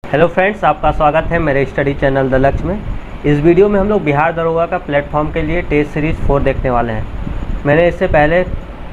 Hello friends, आपका स्वागत है मेरे स्टडी चैनल द लक्ष्य में। इस वीडियो में हम लोग बिहार दरोगा का प्लेटफॉर्म के लिए टेस्ट सीरीज़ 4 देखने वाले हैं। मैंने इससे पहले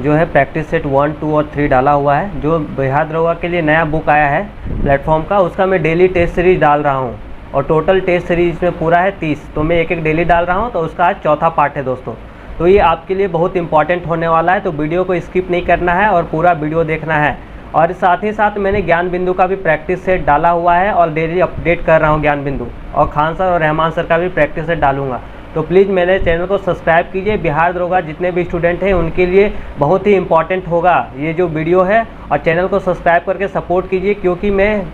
जो है प्रैक्टिस सेट 1, 2 और 3 डाला हुआ है। जो बिहार दरोगा के लिए नया बुक आया है प्लेटफॉर्म का, उसका मैं डेली टेस्ट सीरीज़ डाल रहा हूँ और टोटल टेस्ट सीरीज़ में पूरा है 30। तो मैं एक डेली डाल रहा हूँ, तो उसका आज चौथा पार्ट है दोस्तों। तो ये आपके लिए बहुत इंपॉर्टेंट होने वाला है, तो वीडियो को स्किप नहीं करना है और पूरा वीडियो देखना है। और साथ ही साथ मैंने ज्ञान बिंदु का भी प्रैक्टिस सेट डाला हुआ है और डेली अपडेट कर रहा हूँ ज्ञान बिंदु, और खान सर और रहमान सर का भी प्रैक्टिस सेट डालूंगा। तो प्लीज़ मेरे चैनल को सब्सक्राइब कीजिए। बिहार दरोगा जितने भी स्टूडेंट हैं उनके लिए बहुत ही इंपॉर्टेंट होगा ये जो वीडियो है, और चैनल को सब्सक्राइब करके सपोर्ट कीजिए, क्योंकि मैं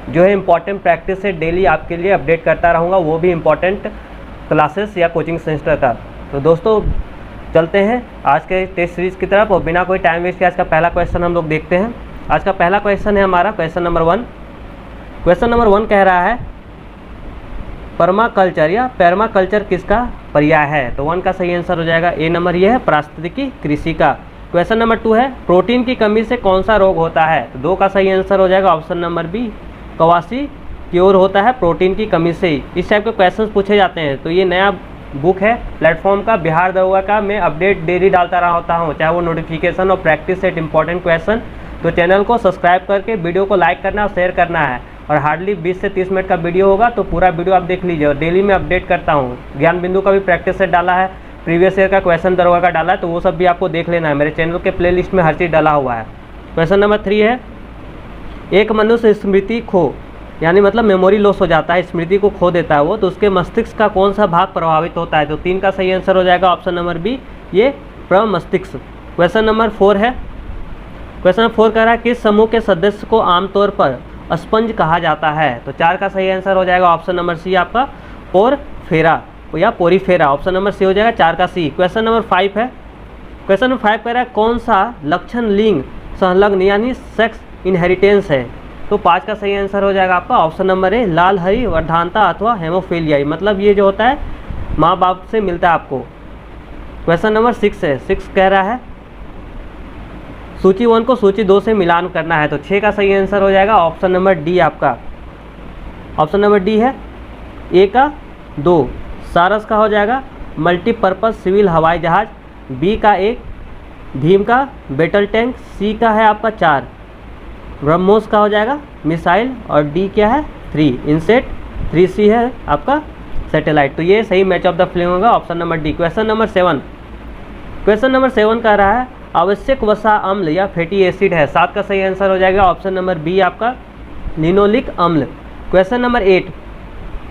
जो है इंपॉर्टेंट प्रैक्टिस सेट डेली आपके लिए अपडेट करता रहूँगा, वो भी इंपॉर्टेंट क्लासेस या कोचिंग सेंटर का। तो दोस्तों चलते हैं आज के टेस्ट सीरीज़ की तरफ, और बिना कोई टाइम वेस्ट किए आज का पहला क्वेश्चन हम लोग देखते हैं। आज का पहला क्वेश्चन है हमारा क्वेश्चन नंबर 1। क्वेश्चन नंबर 1 कह रहा है पर्माकल्चर या पेर्माकल्चर किसका पर्याय है। तो 1 का सही आंसर हो जाएगा ए नंबर, ये है पारिस्थितिकी कृषि का। क्वेश्चन नंबर 2 है प्रोटीन की कमी से कौन सा रोग होता है। तो 2 का सही आंसर हो जाएगा option number B, kwashiorkor होता है प्रोटीन की कमी से। इस टाइप के क्वेश्चन पूछे जाते हैं। तो ये नया बुक है प्लेटफॉर्म का बिहार दरोगा का, मैं अपडेट डेली डालता रहा होता हूँ, चाहे वो नोटिफिकेशन और प्रैक्टिस सेट इंपॉर्टेंट क्वेश्चन। तो चैनल को सब्सक्राइब करके वीडियो को लाइक करना और शेयर करना है, और हार्डली 20 से 30 मिनट का वीडियो होगा, तो पूरा वीडियो आप देख लीजिए। और डेली मैं अपडेट करता हूँ। ज्ञान बिंदु का भी प्रैक्टिस सेट डाला है, प्रीवियस ईयर का क्वेश्चन दरोगा का डाला है, तो वो सब भी आपको देख लेना है। मेरे चैनल के प्लेलिस्ट में हर चीज़ डाला हुआ है। क्वेश्चन नंबर 3 है एक मनुष्य स्मृति खो यानी मतलब मेमोरी लॉस हो जाता है, स्मृति को खो देता है वो, तो उसके मस्तिष्क का कौन सा भाग प्रभावित होता है। तो 3 का सही आंसर हो जाएगा ऑप्शन नंबर बी, ये प्रमस्तिष्क। क्वेश्चन नंबर 4 है, क्वेश्चन नंबर 4 कह रहा है किस समूह के सदस्य को आमतौर पर स्पंज कहा जाता है। तो 4 का सही आंसर हो जाएगा ऑप्शन नंबर सी, आपका पोरफेरा या पोरीफेरा। ऑप्शन नंबर सी हो जाएगा 4 का सी। क्वेश्चन नंबर 5 है, क्वेश्चन नंबर 5 कह रहा है कौन सा लक्षण लिंग संलग्न यानी सेक्स इनहेरिटेंस है। तो 5 का सही आंसर हो जाएगा आपका ऑप्शन नंबर ए, लाल हरी वर्धानता अथवा हेमोफीलिया। मतलब ये जो होता है माँ बाप से मिलता है आपको। क्वेश्चन नंबर 6 है, 6 कह रहा है सूची 1 को सूची 2 से मिलान करना है। तो 6 का सही आंसर हो जाएगा ऑप्शन नंबर डी, आपका ऑप्शन नंबर डी है ए का 2, सारस का हो जाएगा मल्टीपर्पज़ सिविल हवाई जहाज, बी का 1 भीम का बैटल टैंक, सी का है आपका 4 ब्रह्मोस का हो जाएगा मिसाइल, और डी क्या है 3 इनसेट, 3C है आपका सैटेलाइट। तो ये सही मैच ऑफ द फिल्म होगा option number D. Question number 7, question number 7 कह रहा है आवश्यक वसा अम्ल या फैटी एसिड है। 7 का सही आंसर हो जाएगा ऑप्शन नंबर बी, आपका लिनोलिक अम्ल। क्वेश्चन नंबर 8,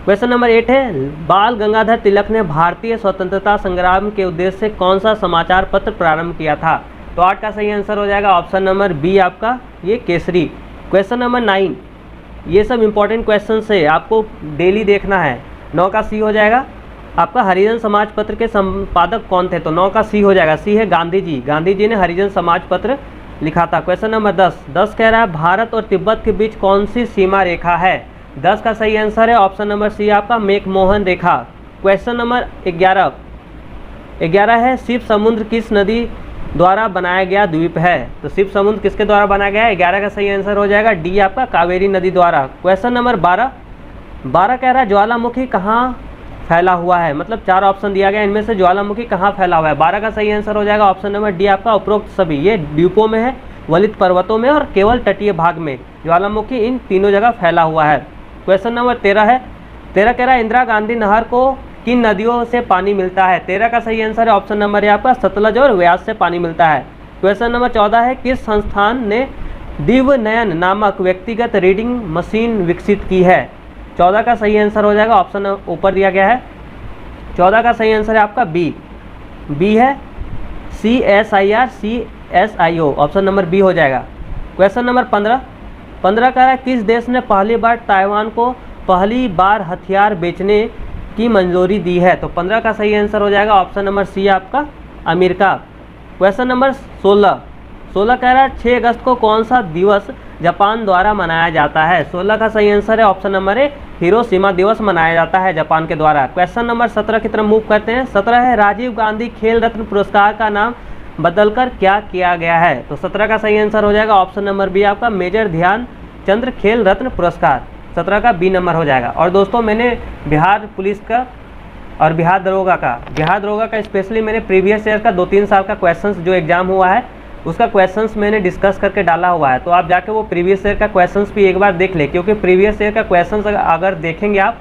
क्वेश्चन नंबर 8 है बाल गंगाधर तिलक ने भारतीय स्वतंत्रता संग्राम के उद्देश्य से कौन सा समाचार पत्र प्रारंभ किया था। तो 8 का सही आंसर हो जाएगा ऑप्शन नंबर बी, आपका ये केसरी। क्वेश्चन नंबर 9, ये सब इंपॉर्टेंट क्वेश्चन से आपको डेली देखना है। 9 का सी हो जाएगा आपका हरिजन समाज पत्र के संपादक कौन थे। तो 9 का सी हो जाएगा, सी है गांधी जी। गांधी जी ने हरिजन समाज पत्र लिखा था। क्वेश्चन नंबर 10, 10 कह रहा है भारत और तिब्बत के बीच कौन सी सीमा रेखा है। 10 का सही आंसर है ऑप्शन नंबर सी, आपका मैकमोहन रेखा। क्वेश्चन नंबर 11, 11 है शिव समुद्र किस नदी द्वारा बनाया गया द्वीप है। तो शिव समुद्र किसके द्वारा बनाया गया है। 11 का सही आंसर हो जाएगा डी, आपका कावेरी नदी द्वारा। क्वेश्चन नंबर 12, 12 कह रहा है ज्वालामुखी कहाँ फैला हुआ है। मतलब 4 ऑप्शन दिया गया, इनमें से ज्वालामुखी कहाँ फैला हुआ है। 12 का सही आंसर हो जाएगा ऑप्शन नंबर डी, आपका उपरोक्त सभी। ये द्वीपों में है, वलित पर्वतों में और केवल तटीय भाग में ज्वालामुखी इन तीनों जगह फैला हुआ है। क्वेश्चन नंबर 13 है, 13 कह रहा है इंदिरा गांधी नहर को किन नदियों से पानी मिलता है। 13 का सही आंसर है ऑप्शन नंबर ए, आपका सतलज और व्यास से पानी मिलता है। क्वेश्चन नंबर 14 है किस संस्थान ने दिव्य नयन नामक व्यक्तिगत रीडिंग मशीन विकसित की है। 14 का सही आंसर हो जाएगा ऑप्शन ऊपर दिया गया है, 14 का सही आंसर है आपका बी, बी है CSIR CSIO। Option number B हो जाएगा। क्वेश्चन नंबर 15, 15 कह रहा है किस देश ने पहली बार ताइवान को पहली बार हथियार बेचने की मंजूरी दी है। तो 15 का सही आंसर हो जाएगा ऑप्शन नंबर सी, आपका अमेरिका। क्वेश्चन नंबर 16, 16 कह रहा है 6 अगस्त को कौन सा दिवस जापान द्वारा मनाया जाता है। 16 का सही आंसर है ऑप्शन नंबर ए, हिरोशिमा दिवस मनाया जाता है जापान के द्वारा। क्वेश्चन नंबर 17 की तरफ मूव करते हैं। 17 है राजीव गांधी खेल रत्न पुरस्कार का नाम बदलकर क्या किया गया है। तो 17 का सही आंसर हो जाएगा ऑप्शन नंबर बी, आपका मेजर ध्यान चंद्र खेल रत्न पुरस्कार। 17 का बी नंबर हो जाएगा। और दोस्तों मैंने बिहार पुलिस का और बिहार दरोगा का स्पेशली मैंने प्रीवियस ईयर का 2-3 साल का क्वेश्चंस जो एग्जाम हुआ है उसका क्वेश्चंस मैंने डिस्कस करके डाला हुआ है, तो आप जाके वो प्रीवियस ईयर का क्वेश्चंस भी एक बार देख ले, क्योंकि प्रीवियस ईयर का क्वेश्चंस अगर देखेंगे आप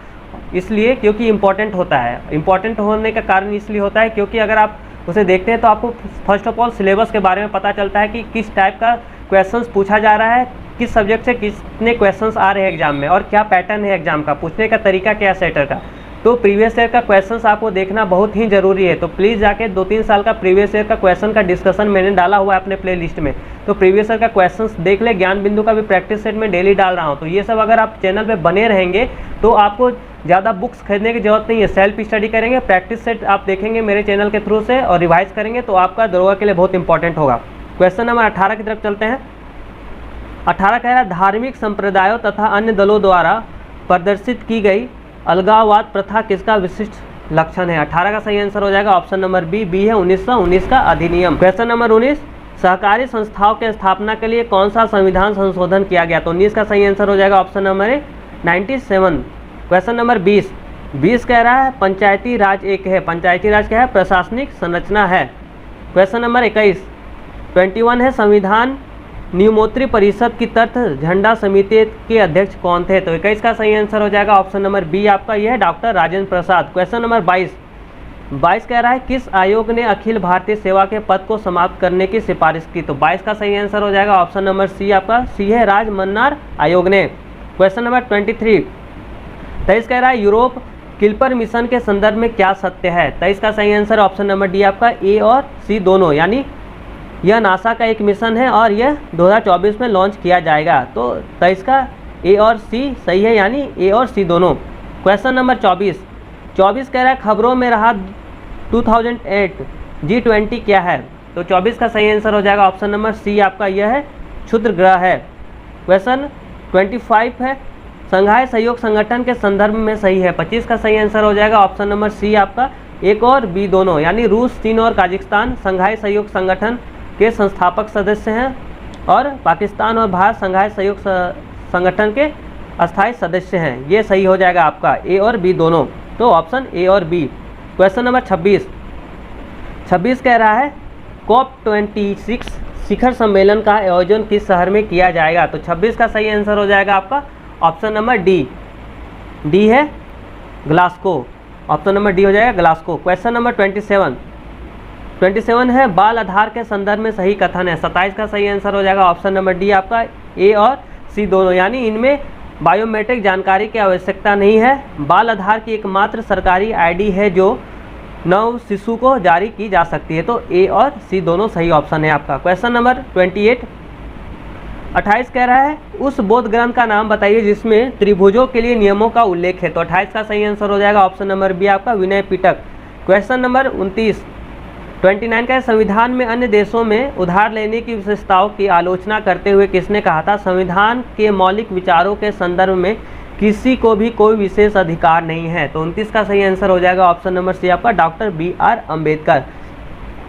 इसलिए क्योंकि इंपॉर्टेंट होता है। इंपॉर्टेंट होने का कारण इसलिए होता है क्योंकि अगर आप उसे देखते हैं तो आपको फर्स्ट ऑफ ऑल सिलेबस के बारे में पता चलता है कि किस टाइप का क्वेश्चंस पूछा जा रहा है, किस सब्जेक्ट से कितने क्वेश्चंस आ रहे हैं एग्जाम में और क्या पैटर्न है एग्जाम का, पूछने का तरीका क्या सेटर का। तो प्रीवियस ईयर का क्वेश्चंस आपको देखना बहुत ही ज़रूरी है। तो प्लीज़ जाके 2-3 साल का प्रीवियस ईयर का क्वेश्चन का डिस्कशन मैंने डाला हुआ है अपने प्लेलिस्ट में, तो प्रीवियस ईयर का क्वेश्चंस देख ले। ज्ञान बिंदु का भी प्रैक्टिस सेट में डेली डाल रहा हूँ, तो ये सब अगर आप चैनल पे बने रहेंगे तो आपको ज़्यादा बुक्स खरीदने की जरूरत नहीं है। सेल्फ स्टडी करेंगे, प्रैक्टिस सेट आप देखेंगे मेरे चैनल के थ्रू से और रिवाइज करेंगे तो आपका दरोगा के लिए बहुत इंपॉर्टेंट होगा। क्वेश्चन नंबर 18 की तरफ चलते हैं। 18 कह रहा है धार्मिक संप्रदायों तथा अन्य दलों द्वारा प्रदर्शित की गई अलगाववाद प्रथा किसका विशिष्ट लक्षण है। 18 का सही आंसर हो जाएगा ऑप्शन नंबर बी है 1919 का अधिनियम। क्वेश्चन नंबर 19 सहकारी संस्थाओं के स्थापना के लिए कौन सा संविधान संशोधन किया गया, तो 19 का सही आंसर हो जाएगा ऑप्शन नंबर 97। क्वेश्चन नंबर 20 कह रहा है पंचायती राज एक है, पंचायती राज क्या है, प्रशासनिक संरचना है। क्वेश्चन नंबर 21 है संविधान नियमोत्तरी परिषद की तर्थ झंडा समिति के अध्यक्ष कौन थे, तो 21 का सही आंसर हो जाएगा ऑप्शन नंबर बी आपका, यह है doctor Rajendra Prasad. Question number 22 कह रहा है किस आयोग ने अखिल भारतीय सेवा के पद को समाप्त करने की सिफारिश की, तो 22 का सही आंसर हो जाएगा ऑप्शन नंबर सी आपका, सी है राज मन्नार आयोग ने। क्वेश्चन नंबर 23 कह रहा है यूरोप किल्पर मिशन के संदर्भ में क्या सत्य है, 23 का सही आंसर ऑप्शन नंबर डी आपका, ए और सी दोनों, यानी यह नासा का एक मिशन है और यह 2024 में लॉन्च किया जाएगा। तो 23 का ए और सी सही है, यानी ए और सी दोनों। क्वेश्चन नंबर 24 कह रहा है खबरों में रहा 2008 G20 क्या है, तो 24 का सही आंसर हो जाएगा ऑप्शन नंबर सी आपका, यह है क्षुद्र ग्रह है। क्वेश्चन 25 है संघाई सहयोग संगठन के संदर्भ में सही है, 25 का सही आंसर हो जाएगा ऑप्शन नंबर सी आपका, एक और बी दोनों, यानी रूस, चीन और काजाकिस्तान संघाई सहयोग संगठन के संस्थापक सदस्य हैं और पाकिस्तान और भारत संघाई सहयोग संगठन के अस्थायी सदस्य हैं। ये सही हो जाएगा आपका ए और बी दोनों, तो ऑप्शन ए और बी। क्वेश्चन नंबर 26 कह रहा है COP26 शिखर सम्मेलन का आयोजन किस शहर में किया जाएगा, तो 26 का सही आंसर हो जाएगा आपका ऑप्शन नंबर डी है ग्लासगो, ऑप्शन नंबर डी हो जाएगा ग्लासगो। क्वेश्चन नंबर 27 है बाल आधार के संदर्भ में सही कथन है, 27 का सही आंसर हो जाएगा ऑप्शन नंबर डी आपका, ए और सी दोनों, यानी इनमें बायोमेट्रिक जानकारी की आवश्यकता नहीं है। बाल आधार की एकमात्र सरकारी आईडी है जो नव शिशु को जारी की जा सकती है, तो ए और सी दोनों सही ऑप्शन है आपका। क्वेश्चन नंबर 28 कह रहा है उस बौद्ध ग्रंथ का नाम बताइए जिसमें त्रिभुजों के लिए नियमों का उल्लेख है, तो 28 का सही आंसर हो जाएगा ऑप्शन नंबर बी आपका, विनय पिटक। क्वेश्चन नंबर 29 का संविधान में अन्य देशों में उधार लेने की विशेषताओं की आलोचना करते हुए किसने कहा था, संविधान के मौलिक विचारों के संदर्भ में किसी को भी कोई विशेष अधिकार नहीं है, तो 29 का सही आंसर हो जाएगा ऑप्शन नंबर सी आपका, doctor BR Ambedkar.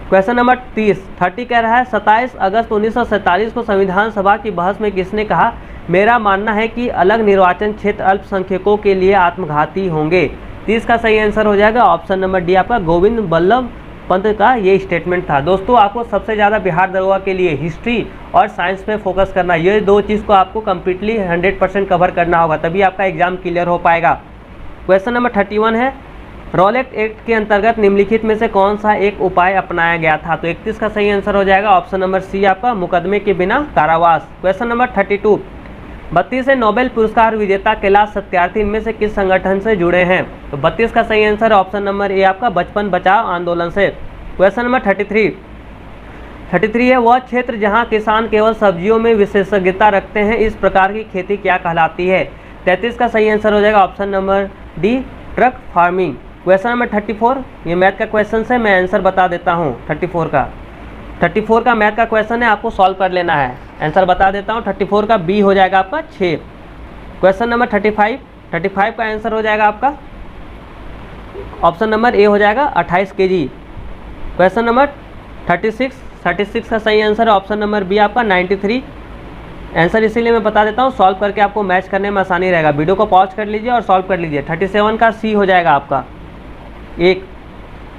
Question number 30 कह रहा है 27 अगस्त 1947 को संविधान सभा की बहस में किसने कहा, मेरा मानना है कि अलग निर्वाचन क्षेत्र अल्पसंख्यकों के लिए आत्मघाती होंगे, 30 का सही आंसर हो जाएगा ऑप्शन नंबर डी आपका, गोविंद बल्लभ पंत का ये स्टेटमेंट था। दोस्तों आपको सबसे ज़्यादा बिहार दरोगा के लिए हिस्ट्री और साइंस पे फोकस करना, ये दो चीज़ को आपको कम्प्लीटली 100% कवर करना होगा, तभी आपका एग्जाम क्लियर हो पाएगा। क्वेश्चन नंबर 31 है रॉलेट एक्ट के अंतर्गत निम्नलिखित में से कौन सा एक उपाय अपनाया गया था, तो 31 का सही आंसर हो जाएगा ऑप्शन नंबर सी आपका, मुकदमे के बिना कारावास। क्वेश्चन नंबर 32 32 नोबेल पुरस्कार विजेता कैलाश सत्यार्थी इनमें से किस संगठन से जुड़े हैं, तो 32 का सही आंसर ऑप्शन नंबर ए आपका, बचपन बचाओ आंदोलन से। क्वेश्चन नंबर 33 है वह क्षेत्र जहां किसान केवल सब्जियों में विशेषज्ञता रखते हैं इस प्रकार की खेती क्या कहलाती है, 33 का सही आंसर हो जाएगा option number D, truck farming. Question number 34 ये मैथ का क्वेश्चन है, मैं आंसर बता देता हूँ। 34 का मैथ का क्वेश्चन है, आपको सॉल्व कर लेना है, आंसर बता देता हूँ। 34 का बी हो जाएगा आपका 6। क्वेश्चन नंबर 35 का आंसर हो जाएगा आपका ऑप्शन नंबर ए हो जाएगा 28 kg। क्वेश्चन नंबर 36 का सही आंसर है ऑप्शन नंबर बी आपका 93 आंसर इसीलिए मैं बता देता हूँ, सॉल्व करके आपको मैच करने में आसानी रहेगा। वीडियो को पॉज कर लीजिए और सॉल्व कर लीजिए। 37 का सी हो जाएगा आपका। एक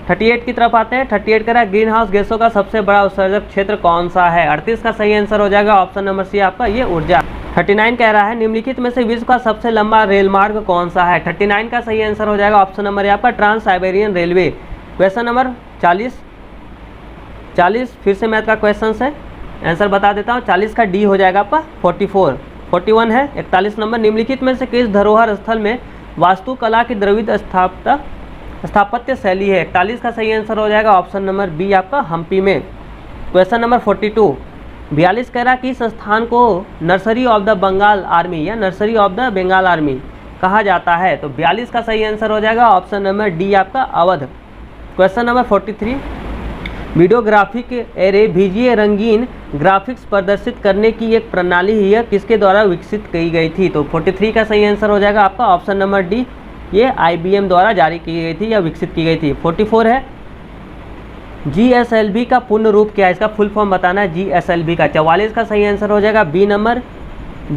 38 की तरफ आते हैं। 38 कह रहा है ग्रीन हाउस गैसों का सबसे बड़ा उत्सर्जक क्षेत्र कौन सा है? 38 का सही आंसर हो जाएगा ऑप्शन नंबर सी आपका, ये ऊर्जा। 39 कह रहा है निम्नलिखित में से विश्व का सबसे लंबा रेल मार्ग कौन सा है? 39 का सही आंसर हो जाएगा ऑप्शन नंबर आपका trans Siberian railway. Question number 40 फिर से मैथ का क्वेश्चन है, आंसर बता देता हूँ। 40 का डी हो जाएगा आपका 44। 41 है 41 नंबर, निम्नलिखित में से किस धरोहर स्थल में वास्तुकला की द्रविड़ स्थापत्य शैली है? 41 का सही आंसर हो जाएगा ऑप्शन नंबर बी आपका हम्पी में। क्वेश्चन नंबर 42 42 कह रहा कि संस्थान को nursery of the Bengal army या nursery of the Bengal army कहा जाता है? तो 42 का सही आंसर हो जाएगा ऑप्शन नंबर डी आपका Awadh. Question number 43 video graphic array बीजीय रंगीन ग्राफिक्स प्रदर्शित करने की एक प्रणाली यह किसके द्वारा विकसित की गई थी? तो 43 का सही आंसर हो जाएगा आपका ऑप्शन नंबर डी, ये IBM द्वारा जारी की गई थी या विकसित की गई थी। 44 है GSLV का पूर्ण रूप क्या है? इसका फुल फॉर्म बताना है GSLV का। 44 का सही आंसर हो जाएगा बी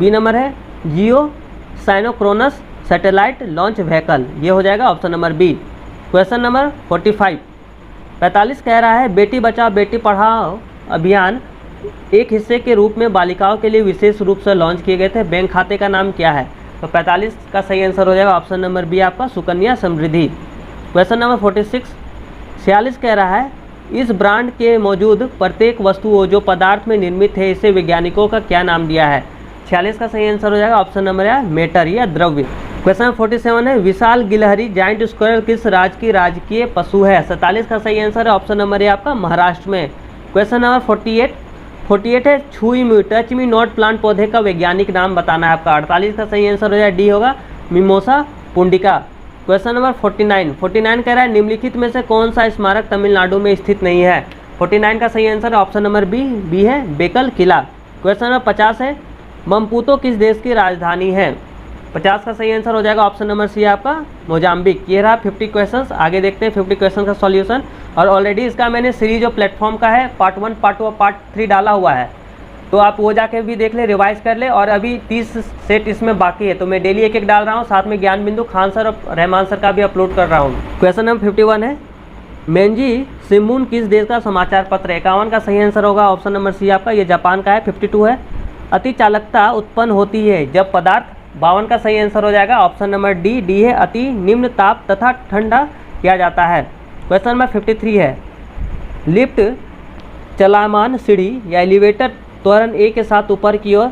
नंबर है geo synchronous satellite launch vehicle, ये हो जाएगा option number B. Question number 45 कह रहा है बेटी बचाओ बेटी पढ़ाओ अभियान एक हिस्से के रूप में बालिकाओं के लिए विशेष रूप से लॉन्च किए गए थे, बैंक खाते का नाम क्या है? तो 45 का सही आंसर हो जाएगा ऑप्शन नंबर बी आपका सुकन्या समृद्धि। क्वेश्चन नंबर 46 कह रहा है इस ब्रांड के मौजूद प्रत्येक वस्तु जो पदार्थ में निर्मित है इसे वैज्ञानिकों का क्या नाम दिया है? 46 का सही आंसर हो जाएगा ऑप्शन नंबर है मैटर या द्रव्य। क्वेश्चन 47 है विशाल गिलहरी जाइंट स्क्वायरल किस राज्य की राजकीय पशु है? 47 का सही आंसर है ऑप्शन नंबर है आपका महाराष्ट्र में। क्वेश्चन नंबर 48 है छुई me touch me not plant पौधे का वैज्ञानिक नाम बताना है आपका। 48 का सही आंसर हो जाए डी होगा मिमोसा पुंडिका। क्वेश्चन नंबर 49 कह रहा है निम्नलिखित में से कौन सा स्मारक तमिलनाडु में स्थित नहीं है? 49 का सही आंसर ऑप्शन नंबर बी है बेकल किला। क्वेश्चन नंबर 50 है ममपूतो किस देश की राजधानी है? 50 का सही आंसर हो जाएगा ऑप्शन नंबर सी आपका मोजाम्बिक। ये रहा 50 क्वेश्चंस। आगे देखते हैं 50 क्वेश्चन का सॉल्यूशन। और ऑलरेडी इसका मैंने सीरीज जो प्लेटफॉर्म का है पार्ट 1 पार्ट 2 और पार्ट 3 डाला हुआ है, तो आप वो जाके भी देख ले, रिवाइज कर ले। और अभी 30 सेट इसमें बाकी है, तो मैं डेली एक डाल रहा हूँ, साथ में ज्ञान बिंदु खान सर और रहमान सर का भी अपलोड कर रहा हूँ। क्वेश्चन नंबर 51 है मेंजी शिम्बुन किस देश का समाचार पत्र है? 51 का सही आंसर होगा ऑप्शन नंबर सी आपका, ये जापान का है। 52 है अति चालकता उत्पन्न होती है जब पदार्थ। 52 का सही आंसर हो जाएगा ऑप्शन नंबर डी है अति निम्न ताप तथा ठंडा किया जाता है। क्वेश्चन नंबर 53 है लिफ्ट चलामान सीढ़ी या एलिवेटर त्वरण ए के साथ ऊपर की ओर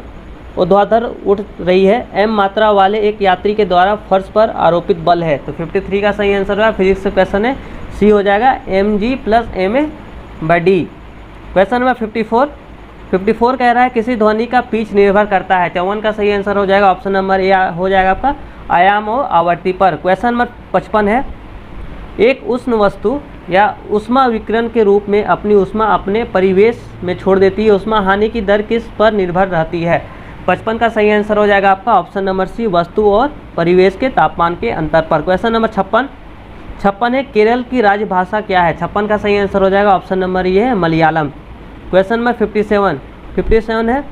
ऊर्ध्वाधर उठ रही है, m मात्रा वाले एक यात्री के द्वारा फर्श पर आरोपित बल है। तो 53 का सही आंसर होगा, फिजिक्स से क्वेश्चन है, सी हो जाएगा mg + ma/d। क्वेश्चन नंबर 54 कह रहा है किसी ध्वनि का पिच निर्भर करता है। 54 का सही आंसर हो जाएगा ऑप्शन नंबर ए हो जाएगा आपका आयाम और आवृत्ति पर। क्वेश्चन नंबर 55 है एक उष्ण वस्तु या ऊष्मा विकिरण के रूप में अपनी ऊष्मा अपने परिवेश में छोड़ देती है, ऊष्मा हानि की दर किस पर निर्भर रहती है? 55 का सही आंसर हो जाएगा आपका ऑप्शन नंबर सी वस्तु और परिवेश के तापमान के अंतर पर। क्वेश्चन नंबर 56 है केरल की राजभाषा क्या है? 56 का सही आंसर हो जाएगा ऑप्शन नंबर ये है मलयालम। क्वेश्चन नंबर 57 है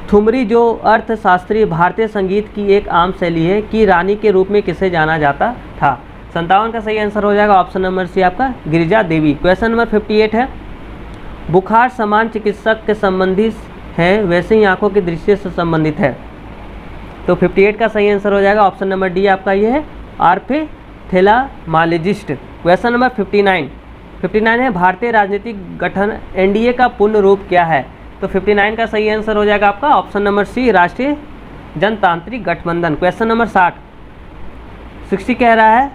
ठुमरी जो अर्थशास्त्रीय भारतीय संगीत की एक आम शैली है की रानी के रूप में किसे जाना जाता था? 57 का सही आंसर हो जाएगा ऑप्शन नंबर सी आपका गिरिजा देवी। क्वेश्चन नंबर 58 है बुखार समान चिकित्सक के संबंधित है वैसे ही आंखों की दृष्टि से संबंधित है। तो 58 का सही आंसर हो जाएगा ऑप्शन नंबर डी आपका ये है ऑर्थोप्थेल्मोलॉजिस्ट। क्वेश्चन नंबर 59 है भारतीय राजनीतिक गठन एनडीए का पूर्ण रूप क्या है? तो 59 का सही आंसर हो जाएगा आपका ऑप्शन नंबर सी राष्ट्रीय जनतांत्रिक गठबंधन। क्वेश्चन नंबर 60 कह रहा है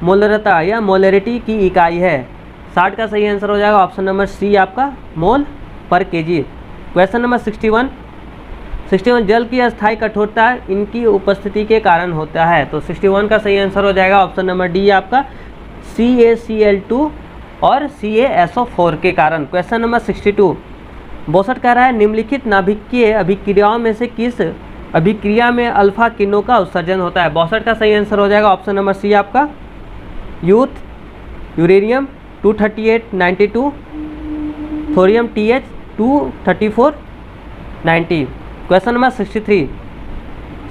मोलरता या मोलरिटी की इकाई है। 60 का सही आंसर हो जाएगा ऑप्शन नंबर सी आपका मोल पर केजी। क्वेश्चन नंबर 61 जल की अस्थायी कठोरता इनकी उपस्थिति के कारण होता है। तो 61 का सही आंसर हो जाएगा ऑप्शन नंबर डी आपका CaCl2 और CaSO4 के कारण। क्वेश्चन नंबर 62 62 कह रहा है निम्नलिखित नाभिकीय अभिक्रियाओं में से किस अभिक्रिया में अल्फा किरणों का उत्सर्जन होता है? 62 का सही आंसर हो जाएगा ऑप्शन नंबर सी आपका uranium 23892 thorium TH 234 90। Question number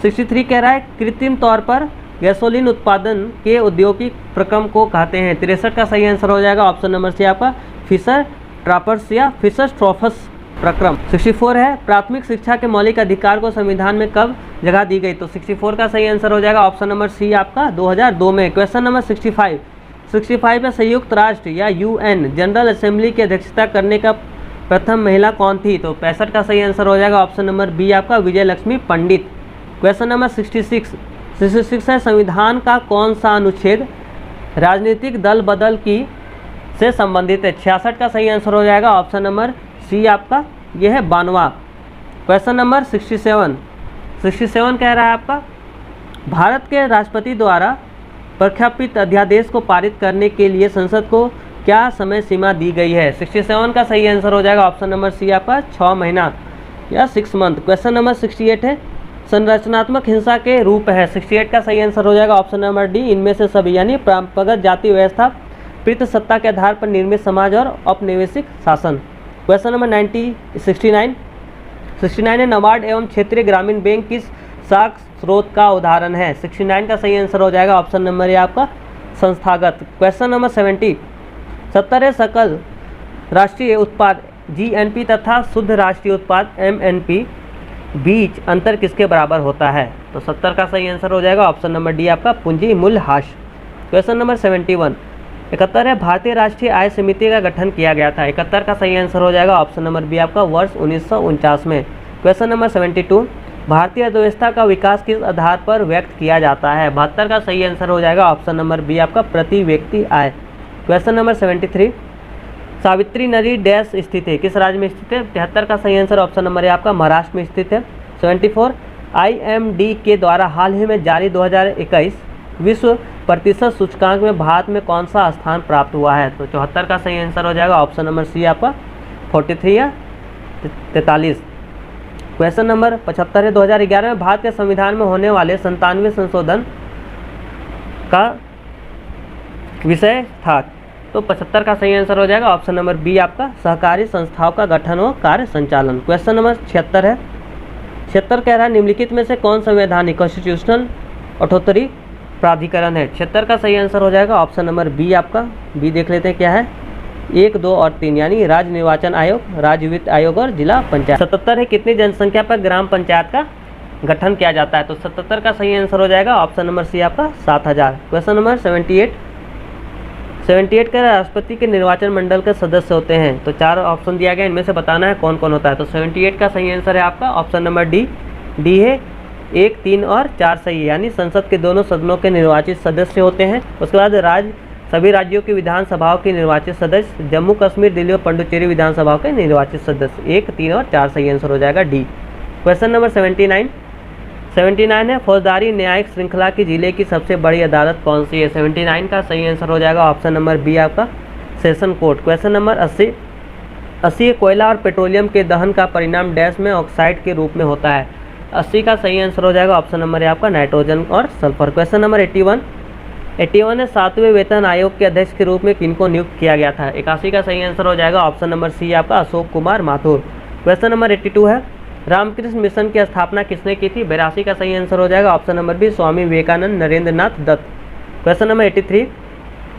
63 कह रहा है कृत्रिम तौर पर गैसोलीन उत्पादन के औद्योगिक प्रक्रम को कहते हैं। 63 का सही आंसर हो जाएगा ऑप्शन नंबर सी आपका फिशर ट्रापर्स या फिशर ट्रॉफस प्रक्रम। 64 है प्राथमिक शिक्षा के मौलिक अधिकार को संविधान में कब जगह दी गई, तो 64 का सही आंसर हो जाएगा ऑप्शन नंबर सी आपका 2002 में। क्वेश्चन नंबर 65 में संयुक्त राष्ट्र या यूएन जनरल असेंबली की अध्यक्षता करने का प्रथम महिला कौन थी, तो 65 का सही आंसर हो जाएगा ऑप्शन नंबर बी आपका विजय लक्ष्मी पंडित। क्वेश्चन नंबर 66 है संविधान का कौन सा अनुच्छेद राजनीतिक दल बदल की से संबंधित है। 66 का सही आंसर हो जाएगा ऑप्शन नंबर सी आपका यह है 92। क्वेश्चन नंबर 67 कह रहा है आपका भारत के राष्ट्रपति द्वारा प्रख्यापित अध्यादेश को पारित करने के लिए संसद को क्या समय सीमा दी गई है। 67 का सही आंसर हो जाएगा ऑप्शन नंबर सी आपका 6 महीना या 6 मंथ। क्वेश्चन नंबर 68 है संरचनात्मक हिंसा के रूप है। 68 का सही आंसर हो जाएगा ऑप्शन नंबर डी इनमें से सभी, यानी परंपरागत जाति व्यवस्था, प्रीत सत्ता के आधार पर निर्मित समाज और औपनिवेशिक शासन। क्वेश्चन नंबर 69 है नाबार्ड एवं क्षेत्रीय ग्रामीण बैंक किस साख स्रोत का उदाहरण है। 69 का सही आंसर हो जाएगा ऑप्शन नंबर ए आपका संस्थागत। क्वेश्चन नंबर 70 है सकल राष्ट्रीय उत्पाद जीएनपी तथा शुद्ध राष्ट्रीय उत्पाद एमएनपी बीच अंतर किसके बराबर होता है, तो 70 का सही आंसर हो जाएगा ऑप्शन नंबर डी आपका पूंजी मूल्यह्रास। क्वेश्चन नंबर 71 है भारतीय राष्ट्रीय आय समिति का गठन किया गया था। 71 का सही आंसर हो जाएगा ऑप्शन नंबर बी आपका वर्ष 1949 में। क्वेश्चन नंबर 72 भारतीय अर्थव्यवस्था का विकास किस आधार पर व्यक्त किया जाता है। 72 का सही आंसर हो जाएगा ऑप्शन नंबर बी आपका प्रति व्यक्ति आय। क्वेश्चन नंबर 73 सावित्री नदी डैश स्थित है, किस राज्य में स्थित है। 73 का सही आंसर ऑप्शन नंबर ए आपका महाराष्ट्र में स्थित है। 74 IMD के द्वारा हाल ही में जारी 2021 विश्व प्रतिशत सूचकांक में भारत में कौन सा स्थान प्राप्त हुआ है, तो 74 का सही आंसर हो जाएगा ऑप्शन नंबर सी आपका 43 या 43। क्वेश्चन नंबर 75 है 2011 में भारत के संविधान में होने वाले 97वें संशोधन का विषय था, तो 75 का सही आंसर हो जाएगा ऑप्शन नंबर बी आपका सहकारी संस्थाओं का गठन और कार्य संचालन। क्वेश्चन नंबर 76 है 76 कह रहा है निम्नलिखित में से कौन संवैधानिक कॉन्स्टिट्यूशनल अठोत्तरी प्राधिकरण है। 76 का सही आंसर हो जाएगा ऑप्शन नंबर बी आपका बी देख लेते हैं क्या है 1, 2 और 3 यानी राज्य निर्वाचन आयोग, राज्य वित्त आयोग और जिला पंचायत। 77 है कितनी जनसंख्या पर ग्राम पंचायत का गठन किया जाता है, तो 77 का सही आंसर हो जाएगा ऑप्शन नंबर सी आपका 7000। क्वेश्चन नंबर 78 का राष्ट्रपति के निर्वाचन मंडल के सदस्य होते हैं, तो 4 ऑप्शन दिया गया, इनमें से बताना है कौन कौन होता है। तो 78 का सही आंसर है आपका ऑप्शन नंबर डी है 1, 3 और 4 सही है, यानी संसद के दोनों सदनों के निर्वाचित सदस्य होते हैं। उसके बाद सभी राज्यों की विधानसभाओं के निर्वाचित सदस्य, जम्मू कश्मीर, दिल्ली और पुडुचेरी विधानसभाओं के निर्वाचित सदस्य। 1, 3 और 4 सही आंसर हो जाएगा डी। क्वेश्चन नंबर 79 है फौजदारी न्यायिक श्रृंखला की जिले की सबसे बड़ी अदालत कौन सी है। 79 का सही आंसर हो जाएगा ऑप्शन नंबर बी आपका सेशन कोर्ट। क्वेश्चन नंबर 80 कोयला और पेट्रोलियम के दहन का परिणाम डैश में ऑक्साइड के रूप में होता है। 80 का सही आंसर हो जाएगा ऑप्शन नंबर ए आपका नाइट्रोजन और सल्फर। क्वेश्चन नंबर 81 है 7वें वेतन आयोग के अध्यक्ष के रूप में किनको नियुक्त किया गया था। 81 का सही आंसर हो जाएगा ऑप्शन नंबर सी आपका अशोक कुमार माथुर। क्वेश्चन नंबर 82 है रामकृष्ण मिशन की स्थापना किसने की थी। 82 का सही आंसर हो जाएगा option number B Swami Vivekananda Narendra नाथ दत्त। क्वेश्चन नंबर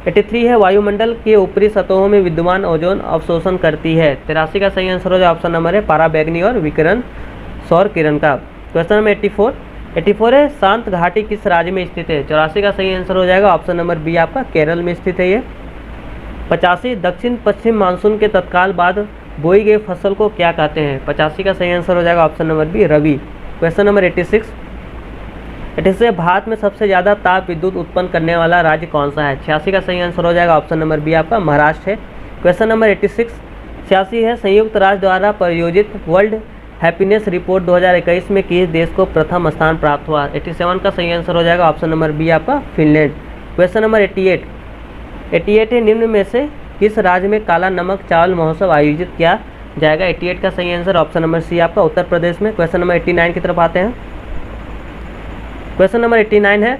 83 है वायुमंडल के ऊपरी सतहों में विद्यमान ओजोन अवशोषण करती है। 83 का सही आंसर हो जाएगा ऑप्शन नंबर है पाराबैंगनी और विकिरण सौर किरण का। क्वेश्चन नंबर 84 है शांत घाटी किस राज्य में स्थित है। 84 का सही आंसर हो जाएगा ऑप्शन नंबर बी आपका केरल में स्थित है ये। 85 दक्षिण पश्चिम मानसून के तत्काल बाद बोई गई फसल को क्या कहते हैं। 85 का सही आंसर हो जाएगा ऑप्शन नंबर बी रबी। क्वेश्चन नंबर 86 भारत में सबसे ज़्यादा ताप विद्युत उत्पन्न करने वाला राज्य कौन सा है। 86 का सही आंसर हो जाएगा ऑप्शन नंबर बी आपका महाराष्ट्र है। क्वेश्चन नंबर 86 है संयुक्त राष्ट्र द्वारा प्रायोजित वर्ल्ड हैप्पीनेस रिपोर्ट 2021 में किस देश को प्रथम स्थान प्राप्त हुआ। 87 का सही आंसर हो जाएगा ऑप्शन नंबर बी आपका फिनलैंड। क्वेश्चन नंबर 88 है निम्न में से किस राज्य में काला नमक चावल महोत्सव आयोजित किया जाएगा। 88 का सही आंसर ऑप्शन नंबर सी आपका उत्तर प्रदेश में। क्वेश्चन नंबर 89 की तरफ आते हैं। क्वेश्चन नंबर 89 है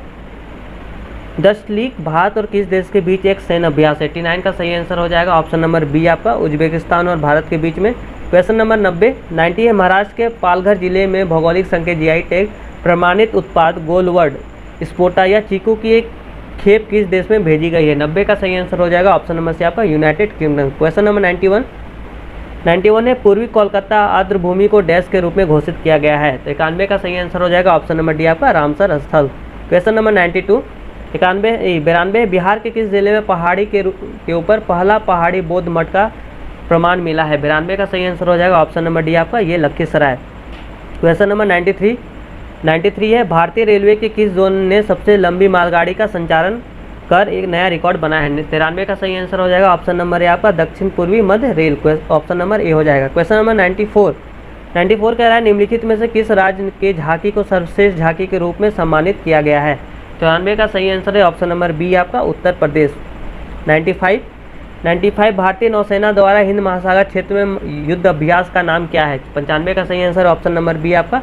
10 लीग भारत और किस देश के बीच एक सैन्य अभ्यास। 89 का सही आंसर हो जाएगा ऑप्शन नंबर बी आपका उज्बेकिस्तान और भारत के बीच में क्वेश्चन नंबर 90 है महाराष्ट्र के पालघर जिले में भौगोलिक संकेत जीआई टैग प्रमाणित उत्पाद गोलवर्ड स्पोटा या चीकू की एक खेप किस देश में भेजी गई है। 90 का सही आंसर हो जाएगा ऑप्शन नंबर सी आपका यूनाइटेड किंगडम। क्वेश्चन नंबर 91 है पूर्वी कोलकाता आर्द्रभूमि को डैश के रूप में घोषित किया गया है। तो 91 का सही आंसर हो जाएगा ऑप्शन नंबर डी आपका रामसर स्थल। क्वेश्चन नंबर 92 बिहार के किस जिले में पहाड़ी के ऊपर पहला पहाड़ी बौद्ध मठ का प्रमाण मिला है। 92 का सही आंसर हो जाएगा ऑप्शन नंबर डी आपका ये लखीसराय। क्वेश्चन नंबर 93 है भारतीय रेलवे के किस जोन ने सबसे लंबी मालगाड़ी का संचालन कर एक नया रिकॉर्ड बनाया है। 93 का सही आंसर हो जाएगा ऑप्शन नंबर ए आपका दक्षिण पूर्वी मध्य रेल। ऑप्शन नंबर ए हो जाएगा। क्वेश्चन नंबर 94 कह रहा है निम्नलिखित में से किस राज्य के झांकी को सर्वश्रेष्ठ झांकी के रूप में सम्मानित किया गया है। 94 का सही आंसर है ऑप्शन नंबर बी आपका उत्तर प्रदेश। 95 भारतीय नौसेना द्वारा हिंद महासागर क्षेत्र में युद्ध अभ्यास का नाम क्या है। 95 का सही आंसर ऑप्शन नंबर बी आपका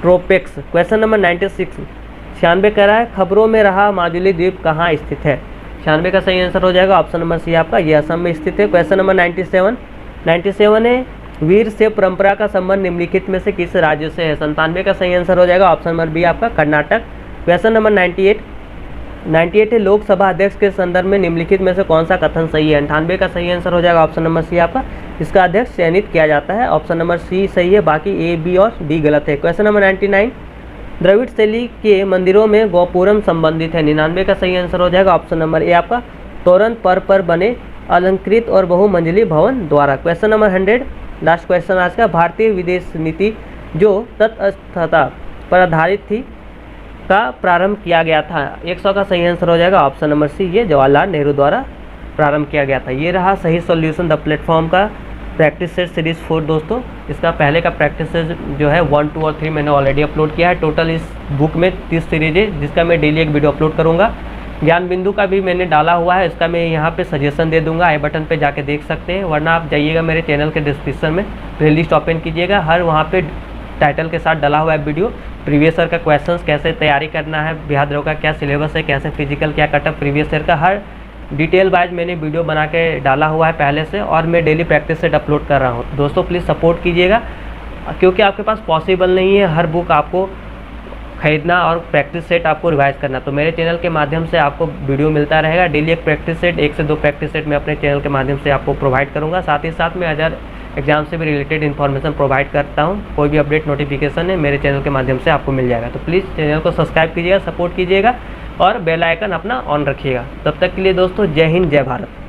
ट्रोपेक्स। क्वेश्चन नंबर 96 कह रहा है खबरों में रहा माजुली द्वीप कहाँ स्थित है। 96 का सही आंसर हो जाएगा ऑप्शन नंबर सी आपका ये असम में स्थित है। क्वेश्चन नंबर 97 है वीर शैव परंपरा का संबंध निम्नलिखित में से किस राज्य से है। 97 का सही आंसर हो जाएगा ऑप्शन नंबर बी आपका कर्नाटक। क्वेश्चन नंबर 98 है लोकसभा अध्यक्ष के संदर्भ में निम्नलिखित में से कौन सा कथन सही है। 98 का सही आंसर हो जाएगा ऑप्शन नंबर सी आपका इसका अध्यक्ष चयनित किया जाता है। ऑप्शन नंबर सी सही है, बाकी ए बी और डी गलत है। क्वेश्चन नंबर 99 द्रविड़ शैली के मंदिरों में गोपुरम संबंधित है। 99 का सही आंसर हो जाएगा ऑप्शन नंबर ए आपका तोरण पर बने अलंकृत और बहुमंजिली भवन द्वारा। क्वेश्चन नंबर 100 लास्ट क्वेश्चन आज का भारतीय विदेश नीति जो तटस्थता पर आधारित थी का प्रारंभ किया गया था। 100 का सही आंसर हो जाएगा ऑप्शन नंबर सी ये जवाहरलाल नेहरू द्वारा प्रारंभ किया गया था। ये रहा सही सॉल्यूशन द प्लेटफॉर्म का प्रैक्टिस सेट सीरीज़ 4 दोस्तों। इसका पहले का प्रैक्टिस सेट जो है 1, 2 और 3 मैंने ऑलरेडी अपलोड किया है। टोटल इस बुक में 30 सीरीज है जिसका मैं डेली एक वीडियो अपलोड करूँगा। ज्ञान बिंदु का भी मैंने डाला हुआ है, इसका मैं यहाँ पे सजेशन दे दूंगा, आई बटन पे जाके देख सकते हैं, वरना आप जाइएगा मेरे चैनल के डिस्क्रिप्शन में प्लेलिस्ट ओपन कीजिएगा। हर वहाँ पे टाइटल के साथ डला हुआ है वीडियो। प्रीवियस ईयर का क्वेश्चंस कैसे तैयारी करना है, बिहार द्रोह का क्या सिलेबस है, कैसे फिजिकल क्या कटअप प्रीवियस ईयर का, हर डिटेल वाइज मैंने वीडियो बना के डाला हुआ है पहले से, और मैं डेली प्रैक्टिस सेट अपलोड कर रहा हूँ। दोस्तों प्लीज़ सपोर्ट कीजिएगा, क्योंकि आपके पास पॉसिबल नहीं है हर बुक आपको खरीदना और प्रैक्टिस सेट आपको रिवाइज करना। तो मेरे चैनल के माध्यम से आपको वीडियो मिलता रहेगा डेली। एक प्रैक्टिस सेट 1 से 2 प्रैक्टिस सेट मैं अपने चैनल के माध्यम से आपको प्रोवाइड करूँगा। साथ ही साथ मैं अदर एग्जाम से भी रिलेटेड इन्फॉर्मेशन प्रोवाइड करता हूँ। कोई भी अपडेट नोटिफिकेशन है मेरे चैनल के माध्यम से आपको मिल जाएगा। तो प्लीज़ चैनल को सब्सक्राइब कीजिएगा, सपोर्ट कीजिएगा और बेल आइकन अपना ऑन रखिएगा। तब तक के लिए दोस्तों जय हिंद जय भारत।